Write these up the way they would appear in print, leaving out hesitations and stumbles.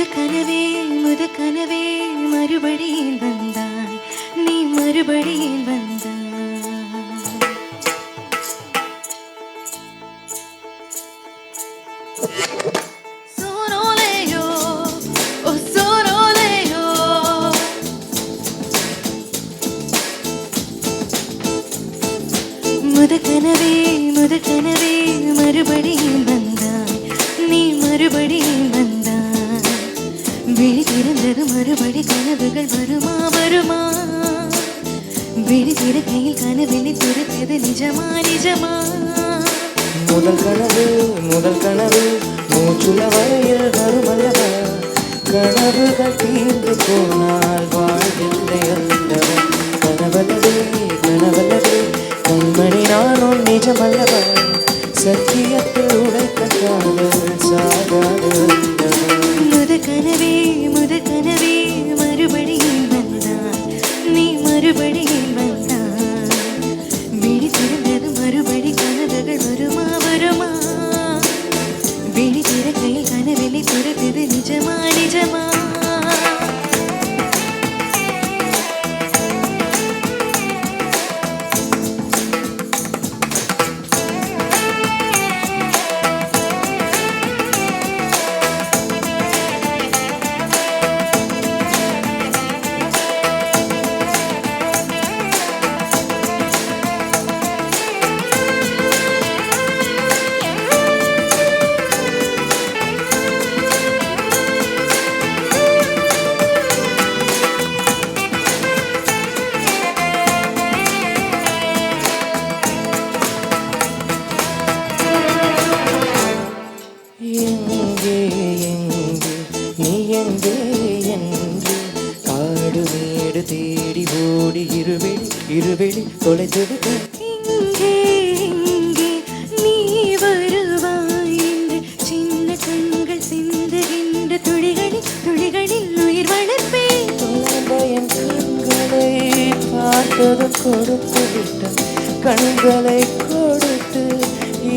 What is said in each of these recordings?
முதக்கனவே மறுபடியும் வந்தாய், நீ மறுபடியும் வந்தாய். முதக்கனவே மறுபடியும் வந்தாய், நீ மறுபடியும் வந்தாய். விழி திறந்தது மறுபடி கனவுகள் வருமா வருமா, விழி திறக்கையில் கனவினை துரத்தியது நிஜமா நிஜமா. முதல் கனவு மூச்சுல வரையில் வருமல்லவா, கனவுகள் தீர்ந்து போனால் வாழ்வில்லை அல்லவா. கனவல்லவே கண்மணி நானும் நிஜமல்லவா, சத்தியத்தில் உடைத்த காதல் சாகாது. முதக்கனவே மறுபடியும் வந்தாய், நீ மறுபடியும் வந்தாய். விழி திறந்தது மறுபடி கனவுகள் வருமா வருமா, விழி திறக்கையில் கனவினை துரத்தது நிஜமா நிஜமா. தேடி ஓடி இருவெளி தொலைத்துவிட்ட இங்கே நீ வருவாய் என்று சின்ன கண்கள் சிந்துகின்ற துளிகளில் உயிர் வளர்ப்பேன். என் கண்களை பார்த்தது கொடுத்து விட்ட, கண்களை கொடுத்து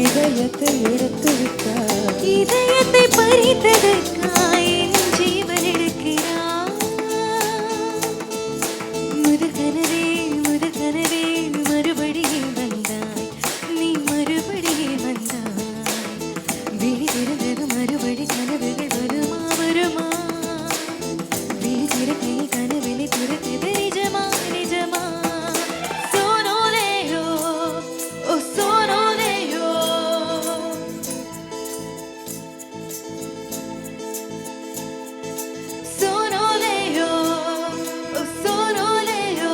இதயத்தை எடுத்து விட்டார். இதயத்தை பறித்ததற்காய் என் ஜீவன் எடுக்கிறார். முதக்கனவே மறுபடியும் வந்தாய், நீ மறுபடியும் வந்தாய். விழி திறந்தது மறுபடி கனவுகள் வருமா வருமா, விழி திறக்கையில் கனவினை துரத்தது நிஜமா நிஜமா. சோனோலேயோ ஓ சோனோலேயோ, சோனோலேயோ ஓ சோனோலேயோ.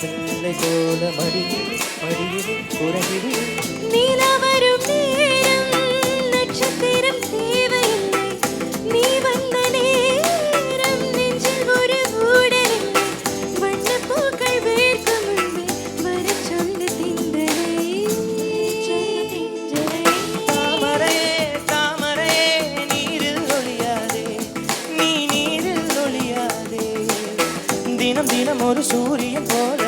பிள்ளை போல மடியில் குறைவில் நிலவரும் நேரம் நட்சத்திரம் தேவையில்லை, நீ வந்த நேரம் நெஞ்சில் ஒரு ஊடலில்லை. வண்ணப்பூக்கள் வேர்க்கும் முன்பே வர சொல்லு திங்களை. தாமரையே நீரில் ஒளியாதே, நீ நீரில் ஒளியாதே. தினம் ஒரு சூரியன் போல